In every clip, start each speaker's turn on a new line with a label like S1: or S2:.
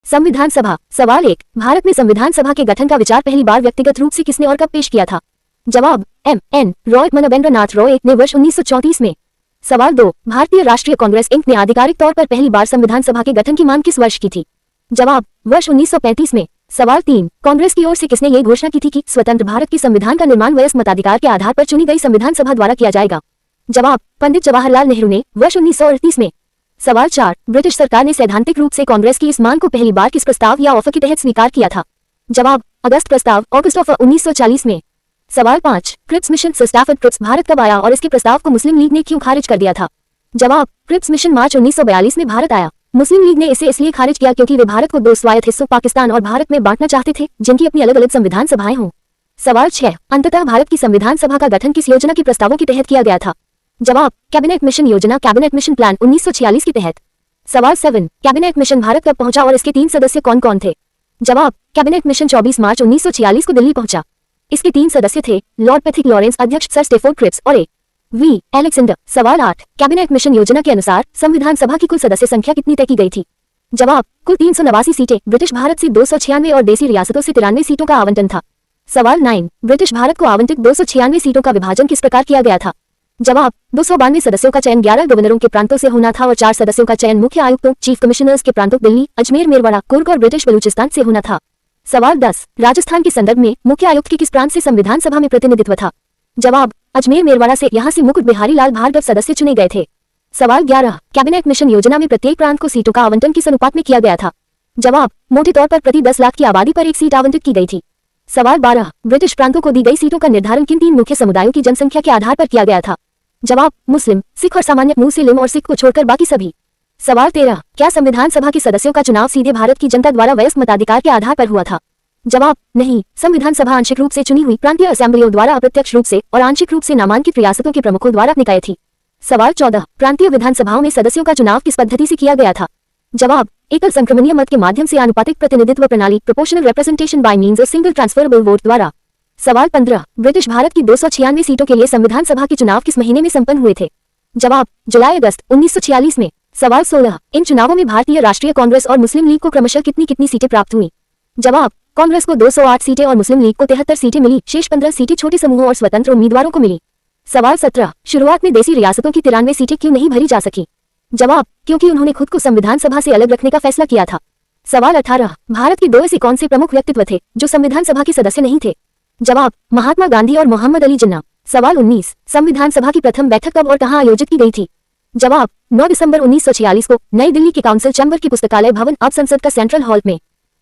S1: संविधान सभा। सवाल 1, भारत में संविधान सभा के गठन का विचार पहली बार व्यक्तिगत रूप से किसने और कब पेश किया था? जवाब, M.N. रॉय मनवेंद्रनाथ रॉय ने वर्ष 1934 में। सवाल 2, भारतीय राष्ट्रीय कांग्रेस इंक ने आधिकारिक तौर पर पहली बार संविधान सभा के गठन की मांग किस वर्ष की थी? जवाब, वर्ष 1935 में। सवाल 3, कांग्रेस की ओर से किसने ये घोषणा की थी कि स्वतंत्र भारत के संविधान का निर्माण वयस्क मताधिकार के आधार पर चुनी गई संविधान सभा द्वारा किया जाएगा? जवाब, पंडित जवाहरलाल नेहरू ने वर्ष 1938 में। सवाल 4, ब्रिटिश सरकार ने सैद्धांतिक रूप से कांग्रेस की इस मांग को पहली बार किस प्रस्ताव या ऑफर के तहत स्वीकार किया था? जवाब, अगस्त प्रस्ताव ऑगस्ट ऑफर 1940 में। सवाल 5, Cripps mission Stafford Cripps Bharat कब आया और इसके प्रस्ताव को मुस्लिम लीग ने क्यों खारिज कर दिया था? जवाब, क्रिप्स मिशन मार्च 1942 में भारत आया। मुस्लिम लीग ने इसे इसलिए खारिज किया क्योंकि वे भारत को 2 स्वायत्त हिस्सों पाकिस्तान और भारत में बांटना चाहते थे, जिनकी अपनी अलग अलग संविधान सभाएं हों। सवाल 6, अंततः भारत की संविधान सभा का गठन किस योजना के प्रस्तावों के तहत किया गया था? जवाब, कैबिनेट मिशन योजना कैबिनेट मिशन प्लान 1946 के तहत। सवाल 7, कैबिनेट मिशन भारत कब पहुंचा और इसके 3 सदस्य कौन कौन थे? जवाब, कैबिनेट मिशन 24 मार्च 1946 को दिल्ली पहुंचा। इसके 3 सदस्य थे लॉर्ड पैथिक लॉरेंस, अध्यक्ष सर स्टेफोर्ड क्रिप्स और A.V. अलेक्जेंडर। सवाल 8, कैबिनेट मिशन योजना के अनुसार संविधान सभा की कुल सदस्य संख्या कितनी तय की गई थी? जवाब, कुल 389 सीटें। ब्रिटिश भारत से 296 और देसी रियासतों से 93 सीटों का आवंटन था। सवाल 9, ब्रिटिश भारत को आवंटित 296 सीटों का विभाजन किस प्रकार किया गया था? जवाब, 292 सदस्यों का चयन 11 गवर्नरों के प्रांतों से होना था और 4 सदस्यों का चयन मुख्य आयुक्तों चीफ कमिश्नर्स के प्रांतों दिल्ली, अजमेर, मेरवाड़ा, कुर्ग और ब्रिटिश बलूचिस्तान से होना था। सवाल 10, राजस्थान के संदर्भ में मुख्य आयुक्त के किस प्रांत से संविधान सभा में प्रतिनिधित्व था? जवाब, अजमेर मेरवाड़ा से। यहाँ से मुकुट बिहारी लाल भार्गव सदस्य चुने गए थे। सवाल 11, कैबिनेट मिशन योजना में प्रत्येक प्रांत को सीटों का आवंटन किस अनुपात में किया गया था? जवाब, मोटे तौर पर प्रति 10 लाख की आबादी पर 1 सीट आवंटित की गई थी। सवाल 12, ब्रिटिश प्रांतों को दी गई सीटों का निर्धारण किन 3 मुख्य समुदायों की जनसंख्या के आधार पर किया गया था? जवाब, मुस्लिम, सिख और सामान्य मुस्लिम और सिख को छोड़कर बाकी सभी। सवाल 13, क्या संविधान सभा के सदस्यों का चुनाव सीधे भारत की जनता द्वारा वयस्क मताधिकार के आधार पर हुआ था? जवाब, नहीं, संविधान सभा आंशिक रूप से चुनी हुई प्रांतीय असेंबलियों द्वारा अप्रत्यक्ष रूप से और आंशिक रूप से नामांकित रियासतों के प्रमुखों द्वारा निकाय थी। सवाल 14, प्रांतीय विधानसभाओं में सदस्यों का चुनाव किस पद्धति से किया गया था? जवाब, एकल संक्रमणीय मत के माध्यम से आनुपातिक प्रतिनिधित्व प्रणाली proportional representation by means of single transferable vote द्वारा। सवाल 15, ब्रिटिश भारत की 296 सीटों के लिए संविधान सभा के चुनाव किस महीने में संपन्न हुए थे? जवाब, जुलाई अगस्त 1946 में। सवाल 16, इन चुनावों में भारतीय राष्ट्रीय कांग्रेस और मुस्लिम लीग को क्रमशः कितनी सीटें प्राप्त हुई? जवाब, कांग्रेस को 208 सीटें और मुस्लिम लीग को 73 सीटें मिली। शेष 15 सीटें छोटे समूहों और स्वतंत्र उम्मीदवारों को मिली। सवाल 17, शुरुआत में देसी रियासतों की 93 सीटें क्यों नहीं भरी जा सकी? जवाब, क्योंकि उन्होंने खुद को संविधान सभा से अलग रखने का फैसला किया था। सवाल 18, भारत के 2 ऐसे कौन से प्रमुख व्यक्तित्व थे जो संविधान सभा के सदस्य नहीं थे? जवाब, महात्मा गांधी और मोहम्मद अली जिन्ना। सवाल 19, संविधान सभा की प्रथम बैठक कब और कहां आयोजित की गई थी? जवाब, 9 दिसंबर 1946 को नई दिल्ली के काउंसिल चैम्बर की पुस्तकालय भवन अब संसद का सेंट्रल हॉल में।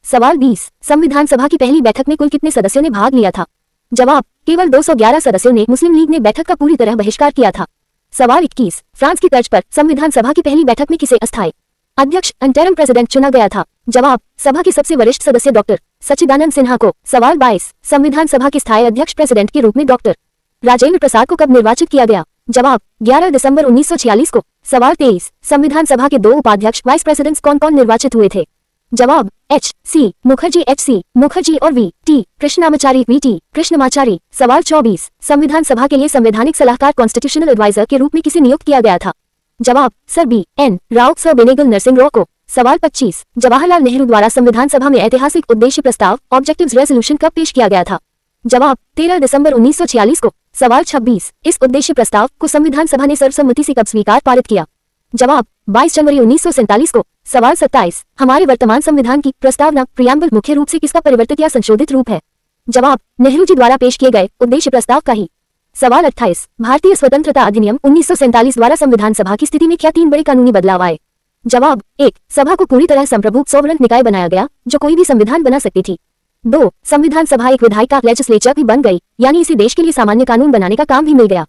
S1: सवाल 20, संविधान सभा की पहली बैठक में कुल कितने सदस्यों ने भाग लिया था? जवाब, केवल 211 सदस्यों ने। मुस्लिम लीग ने बैठक का पूरी तरह बहिष्कार किया था। सवाल 21, फ्रांस की तर्ज पर संविधान सभा की पहली बैठक में किसे अस्थायी अध्यक्ष इंटरिम प्रेसिडेंट चुना गया था? जवाब, सभा के सबसे वरिष्ठ सदस्य डॉक्टर सच्चिदानंद सिन्हा को। सवाल 22, संविधान सभा के स्थायी अध्यक्ष प्रेसिडेंट के रूप में डॉक्टर राजेंद्र प्रसाद को कब निर्वाचित किया गया? जवाब, 11 दिसंबर 1946 को। सवाल 23, संविधान सभा के 2 उपाध्यक्ष वाइस प्रेसिडेंट्स कौन कौन निर्वाचित हुए थे? जवाब, H.C. मुखर्जी H.C. मुखर्जी और V.T. कृष्णामाचारी V.T. कृष्णमाचारी। सवाल 24, संविधान सभा के लिए संवैधानिक सलाहकार कॉन्स्टिट्यूशनल एडवाइजर के रूप में किसे नियुक्त किया गया था? जवाब, sir B.N. Rao sir Benegal Narsingh Rao को। सवाल 25, जवाहरलाल नेहरू द्वारा संविधान सभा में ऐतिहासिक उद्देश्य प्रस्ताव ऑब्जेक्टिव्स रेजोल्यूशन कब पेश किया गया था? जवाब, 13 दिसंबर 1946 को। सवाल 26, इस उद्देश्य प्रस्ताव को संविधान सभा ने सर्वसम्मति से कब स्वीकार पारित किया? जवाब, 22 जनवरी 1947 को। सवाल 27, हमारे वर्तमान संविधान की प्रस्तावना प्रियम्बल मुख्य रूप से किसका परिवर्तित या संशोधित रूप है? जवाब, नेहरू जी द्वारा पेश किए गए उद्देश्य प्रस्ताव का ही। सवाल 28, भारतीय स्वतंत्रता अधिनियम 1947 द्वारा संविधान सभा की स्थिति में क्या 3 बड़े कानूनी बदलाव आए? जवाब, 1, सभा को पूरी तरह संप्रभु सोवरेन निकाय बनाया गया जो कोई भी संविधान बना सकती थी। 2, संविधान सभा एक विधायिका लेजिस्लेचर भी बन गई, यानी इसे देश के लिए सामान्य कानून बनाने का काम भी मिल गया।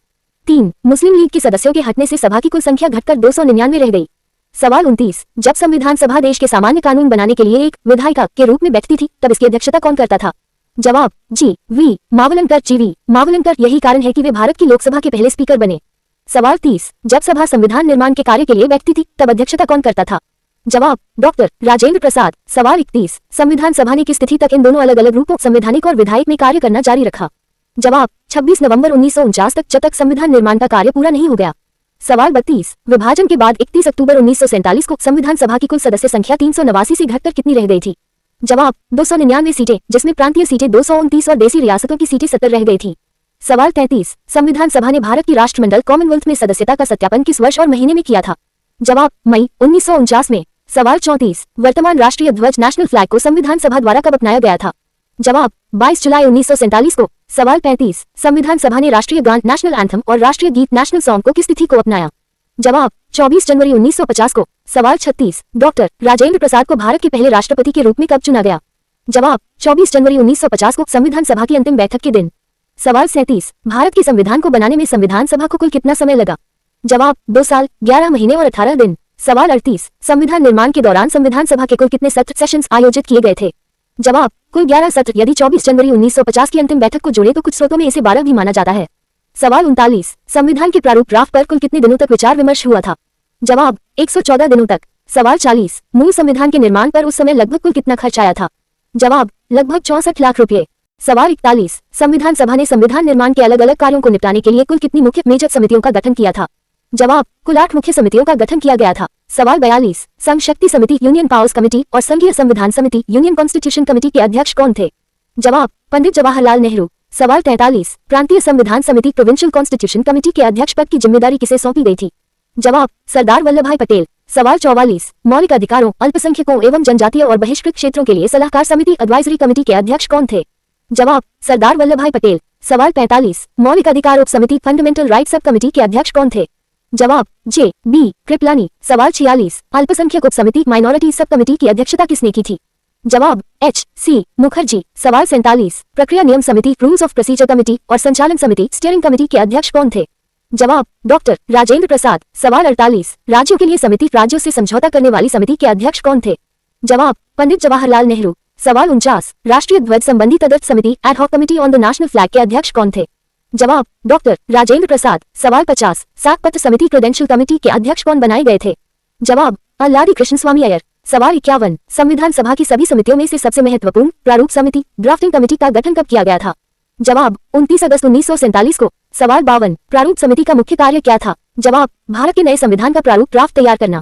S1: 3, मुस्लिम लीग के सदस्यों के हटने से सभा की कुल संख्या घटकर 299 रह गई। सवाल 29, जब संविधान सभा देश के सामान्य कानून बनाने के लिए एक विधायिका के रूप में बैठती थी तब इसकी अध्यक्षता कौन करता था? जवाब, G.V. मावलंकर G.V. मावलंकर। यही कारण है कि वे भारत की लोकसभा के पहले स्पीकर बने। सवाल 30, जब सभा संविधान निर्माण के कार्य के लिए बैठती थी तब अध्यक्षता कौन करता था? जवाब, डॉक्टर राजेंद्र प्रसाद। सवाल 31, संविधान सभा ने किस तिथि तक इन दोनों अलग अलग रूपों संवैधानिक और विधायिक में कार्य करना जारी रखा? जवाब, 26 नवंबर 1949 तक, जब तक संविधान निर्माण का कार्य पूरा नहीं हो गया। सवाल 32, विभाजन के बाद 31 अक्टूबर 1947 को संविधान सभा की कुल सदस्य संख्या 389 से घटकर कितनी रह गई थी? जवाब 299 सीटें, जिसमें प्रांतीय सीटें 229 और देसी रियासतों की सीटें 70 रह गई थी। सवाल 33, संविधान सभा ने भारत की राष्ट्रमंडल कॉमनवेल्थ में सदस्यता का सत्यापन किस वर्ष और महीने में किया था? जवाब मई 1949 में। सवाल 34, वर्तमान राष्ट्रीय ध्वज नेशनल फ्लैग को संविधान सभा द्वारा कब अपनाया गया था? जवाब 22 जुलाई 1947 को। सवाल 35, संविधान सभा ने राष्ट्रीय गान नेशनल एंथम और राष्ट्रीय गीत नेशनल सॉन्ग को किस तिथि को अपनाया? जवाब 24 जनवरी 1950 को। सवाल 36, डॉक्टर राजेंद्र प्रसाद को भारत के पहले राष्ट्रपति के रूप में कब चुना गया? जवाब 24 जनवरी 1950 को, संविधान सभा की अंतिम बैठक के दिन। सवाल 37, भारत के संविधान को बनाने में संविधान सभा को कुल कितना समय लगा? जवाब 2 साल 11 महीने और 18 दिन। सवाल 38, संविधान निर्माण के दौरान संविधान सभा के कुल कितने सत्र सेशंस आयोजित किए गए थे? जवाब कुल 11 सत्र। यदि 24 जनवरी 1950 की अंतिम बैठक को जोड़े तो कुछ स्रोतों में इसे 12 भी माना जाता है। सवाल 39, संविधान के प्रारूप ड्राफ्ट पर कुल कितने दिनों तक विचार विमर्श हुआ था? जवाब 114 दिनों तक। सवाल 40, मूल संविधान के निर्माण पर उस समय लगभग कुल कितना खर्च आया था? जवाब लगभग 64 लाख रुपए। सवाल 41, संविधान सभा ने संविधान निर्माण के अलग अलग कार्यों को निपटाने के लिए कुल कितनी मुख्य मेजर समितियों का गठन किया था? जवाब कुल 8 मुख्य समितियों का गठन किया गया था। सवाल 42, संघ शक्ति समिति यूनियन पावर्स कमेटी और संघीय संविधान समिति यूनियन कॉन्स्टिट्यूशन कमेटी के अध्यक्ष कौन थे? जवाब पंडित जवाहरलाल नेहरू। सवाल 43, प्रांतीय संविधान समिति प्रोविंशियल कॉन्स्टिट्यूशन कमेटी के अध्यक्ष पद की जिम्मेदारी किसे सौंपी गई थी? जवाब सरदार वल्लभभाई पटेल। सवाल 44, मौलिक अधिकारों, अल्पसंख्यकों एवं जनजातीय और बहिष्कृत क्षेत्रों के लिए सलाहकार समिति एडवाइजरी कमेटी के अध्यक्ष कौन थे? जवाब सरदार वल्लभभाई पटेल। सवाल 45, मौलिक अधिकार उप समिति फंडामेंटल राइट सब कमेटी के अध्यक्ष कौन थे? जवाब जे बी कृपलानी। सवाल 46, अल्पसंख्यक उप समिति माइनॉरिटी सब कमेटी की अध्यक्षता किसने की थी? जवाब एच सी मुखर्जी। सवाल 47, प्रक्रिया नियम समिति रूल्स ऑफ प्रोसीजर कमेटी और संचालन समिति स्टीयरिंग कमेटी के अध्यक्ष कौन थे? जवाब डॉक्टर राजेंद्र प्रसाद। सवाल 48, राज्यों के लिए समिति राज्यों से समझौता करने वाली समिति के अध्यक्ष कौन थे? जवाब पंडित जवाहरलाल नेहरू। सवाल 49, राष्ट्रीय ध्वज संबंधी तदर्थ समिति ad hoc committee on the national flag के अध्यक्ष कौन थे? जवाब डॉक्टर राजेंद्र प्रसाद। सवाल 50, सात पत्र समिति क्रेडेंशियल कमेटी के अध्यक्ष कौन बनाए गए थे? जवाब अल्लादी कृष्ण स्वामी अय्यर। सवाल 51, संविधान सभा की सभी समितियों में से सबसे महत्वपूर्ण प्रारूप समिति ड्राफ्टिंग कमेटी का गठन कब किया गया था? जवाब 29 अगस्त 1947 को। सवाल 52, प्रारूप समिति का मुख्य कार्य क्या था? जवाब भारत के नए संविधान का प्रारूप ड्राफ्ट तैयार करना।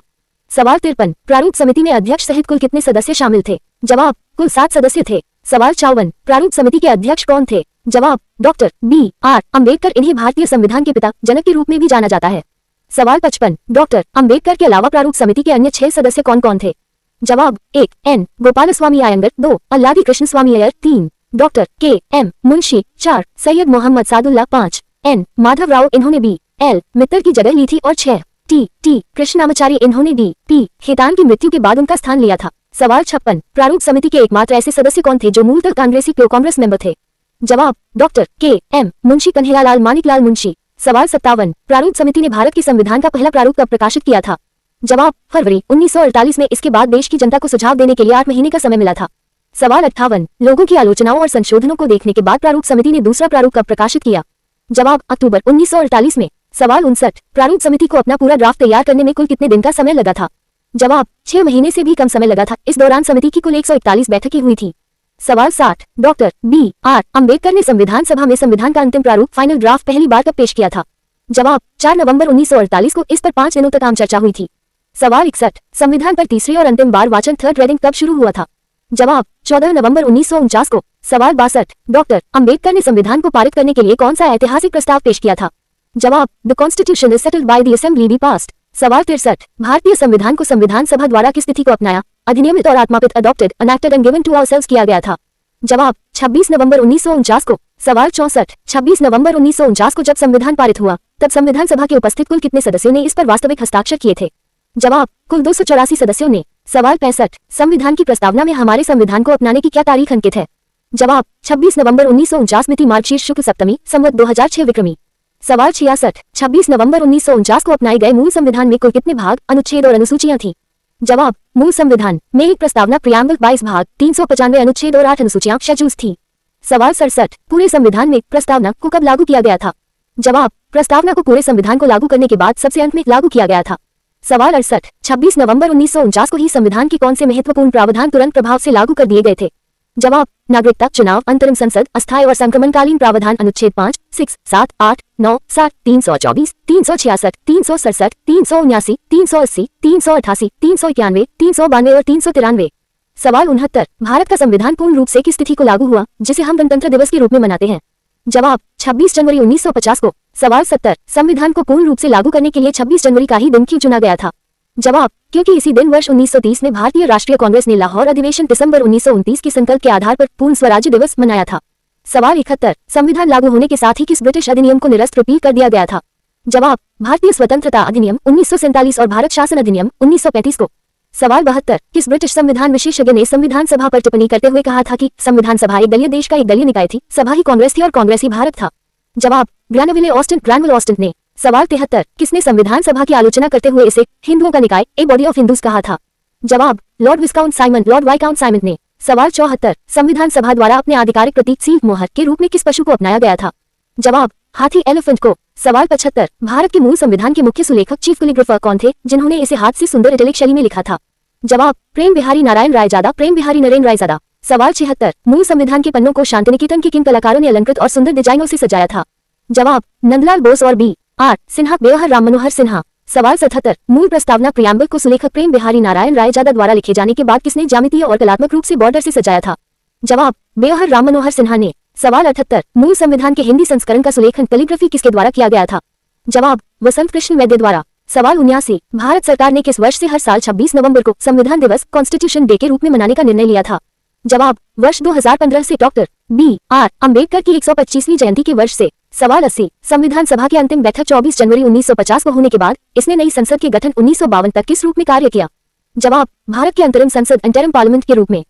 S1: सवाल 53, प्रारूप समिति में अध्यक्ष सहित कुल कितने सदस्य शामिल थे? जवाब कुल 7 सदस्य थे। सवाल 54, प्रारूप समिति के अध्यक्ष कौन थे? जवाब डॉक्टर बी आर अम्बेडकर। इन्हें भारतीय संविधान के पिता जनक के रूप में भी जाना जाता है। सवाल 55, डॉक्टर अम्बेडकर के अलावा प्रारूप समिति के अन्य 6 सदस्य कौन कौन थे? जवाब 1 एन गोपालस्वामी अयंगर, 2 अल्लादी कृष्ण स्वामी अय्यर, 3 डॉक्टर के एम मुंशी, 4 सैयद मोहम्मद सादुल्ला, 5 एन माधव राव इन्होंने बी एल मित्तल की जगह ली थी और 6 टी कृष्णामाचारी इन्होंने डी पी खेतान की मृत्यु के बाद उनका स्थान लिया था। सवाल 56, प्रारूप समिति के एकमात्र ऐसे सदस्य कौन थे जो मूलतः कांग्रेसी कांग्रेस मेंबर थे? जवाब डॉक्टर के एम मुंशी, कन्हैयालाल मानिकलाल मुंशी। सवाल 57, प्रारूप समिति ने भारत के संविधान का पहला प्रारूप कब प्रकाशित किया था? जवाब फरवरी 1948 में। इसके बाद देश की जनता को सुझाव देने के लिए 8 महीने का समय मिला था। सवाल 58, लोगों की आलोचनाओं और संशोधनों को देखने के बाद प्रारूप समिति ने दूसरा प्रारूप कब प्रकाशित किया? जवाब अक्टूबर 1948 में। सवाल 59, प्रारूप समिति को अपना पूरा ड्राफ्ट तैयार करने में कुल कितने दिन का समय लगा था? जवाब 6 महीने से भी कम समय लगा था। इस दौरान समिति की कुल 141 बैठकें हुई थी। सवाल 60, डॉक्टर बी आर अम्बेडकर ने संविधान सभा में संविधान का अंतिम प्रारूप फाइनल ड्राफ्ट पहली बार कब पेश किया था? जवाब 4 नवंबर 1948 को। इस पर 5 दिनों तक आम चर्चा हुई थी। सवाल 61, संविधान पर तीसरी और अंतिम बार वाचन थर्ड रीडिंग कब शुरू हुआ था? जवाब 14 नवंबर 1949 को। सवाल 62, डॉक्टर अम्बेडकर ने संविधान को पारित करने के लिए कौन सा ऐतिहासिक प्रस्ताव पेश किया था? जवाब the constitution is settled by the assembly be passed. सवाल 63, भारतीय संविधान को संविधान सभा द्वारा किस तिथि को अपनाया, अधिनियमित और आत्मापित adopted enacted and given to ourselves किया गया था? जवाब 26 नवंबर 1949 को। सवाल 64, 26 नवंबर 1949 को जब संविधान पारित हुआ तब संविधान सभा के उपस्थित कुल कितने सदस्यों ने इस पर वास्तविक हस्ताक्षर किए थे? जवाब कुल 284 सदस्यों ने। सवाल 65, संविधान की प्रस्तावना में हमारे संविधान को अपनाने की क्या तारीख अंकित है? जवाब 26 नवंबर 1949 मिति मार्गशीर्ष शुक्ल सप्तमी संवत 2006 विक्रमी। सवाल 66, 26 नवंबर 1949 को अपनाए गए मूल संविधान में कुल कितने भाग, अनुच्छेद और अनुसूचियां थीं? जवाब मूल संविधान में एक प्रस्तावना प्रियम्बल 22 भाग, 395 अनुच्छेद और 8 अनुसूचियां शेड्यूल्स थी। सवाल 67, पूरे संविधान में प्रस्तावना को कब लागू किया गया था? जवाब प्रस्तावना को पूरे संविधान को लागू करने के बाद सबसे अंत में लागू किया गया था। सवाल 68, 26 नवंबर 1949 को ही संविधान के कौन से महत्वपूर्ण प्रावधान तुरंत प्रभाव से लागू कर दिए गए थे? जवाब, नागरिकता, चुनाव, अंतरिम संसद, अस्थायी और संक्रमणकालीन प्रावधान, अनुच्छेद 5, 6, 7, 8, 9, 7, 324, 366, 367, 379, 380, 388, 391, 392 और 393। सवाल 69, भारत का संविधान पूर्ण रूप से किस तिथि को लागू हुआ जिसे हम गणतंत्र दिवस के रूप में मनाते हैं? जवाब, 26 जनवरी 1950 को। सवाल 70, संविधान को पूर्ण रूप से लागू करने के लिए 26 जनवरी का ही दिन क्यों चुना गया था? जवाब, क्योंकि इसी दिन वर्ष 1930 में भारतीय राष्ट्रीय कांग्रेस ने लाहौर अधिवेशन दिसंबर 1929 के संकल्प के आधार पर पूर्ण स्वराज्य दिवस मनाया था। सवाल 71, संविधान लागू होने के साथ ही किस ब्रिटिश अधिनियम को निरस्त रिपील कर दिया गया था? जवाब, भारतीय स्वतंत्रता अधिनियम 1947 और भारत शासन अधिनियम 1935 को। सवाल 72, किस ब्रिटिश संविधान विशेषज्ञ ने संविधान सभा पर टिप्पणी करते हुए कहा था कि संविधान सभा एक दलीय देश का एक दलीय निकाय थी, सभा ही कांग्रेस थी और कांग्रेस ही भारत था? जवाब, ग्रैनविले ऑस्टिन ने। सवाल 73, किसने संविधान सभा की आलोचना करते हुए इसे हिंदुओं का निकाय, ए बॉडी ऑफ हिंदूज कहा था? जवाब, लॉर्ड वाइकाउंट साइमन ने। सवाल 74, संविधान सभा द्वारा अपने आधिकारिक प्रतीक सील मोहर के रूप में किस पशु को अपनाया गया था? जवाब, हाथी, एलिफेंट को। सवाल 75, भारत के मूल संविधान के मुख्य सुलेखक चीफ कैलिग्राफर कौन थे जिन्होंने इसे हाथ से सुंदर इटैलिक शैली में लिखा था? जवाब, प्रेम बिहारी नारायण रायजादा, प्रेम बिहारी नरेन रायजादा। सवाल 76, मूल संविधान के पन्नों को शांतिनिकेतन के किन कलाकारों ने अलंकृत और सुंदर डिजाइनों से सजाया था? जवाब, नंदलाल बोस और B.R. सिन्हा, बेवहर राम मनोहर सिन्हा। सवाल 77, मूल प्रस्तावना प्रियम्बल को सुलेखक प्रेम बिहारी नारायण रायजादा द्वारा लिखे जाने के बाद किसने ज्यामितीय और कलात्मक रूप से बॉर्डर से सजाया था? जवाब, बेवहर राम मनोहर सिन्हा ने। सवाल 78, मूल संविधान के हिंदी संस्करण का सुलेखन कैलिग्राफी किसके द्वारा किया गया था? जवाब, वसंत कृष्ण वैद्य द्वारा। सवाल 79, भारत सरकार ने किस वर्ष से हर साल 26 नवंबर को संविधान दिवस कॉन्स्टिट्यूशन डे के रूप में मनाने का निर्णय लिया था? जवाब, वर्ष 2015 से डॉक्टर B.R. अम्बेडकर की 125वीं जयंती के वर्ष से। सवाल 80, संविधान सभा की अंतिम बैठक 24 जनवरी 1950 को होने के बाद इसने नई संसद के गठन 1952 तक किस रूप में कार्य किया? जवाब, भारत के अंतरिम संसद इंटरिम पार्लियामेंट के रूप में।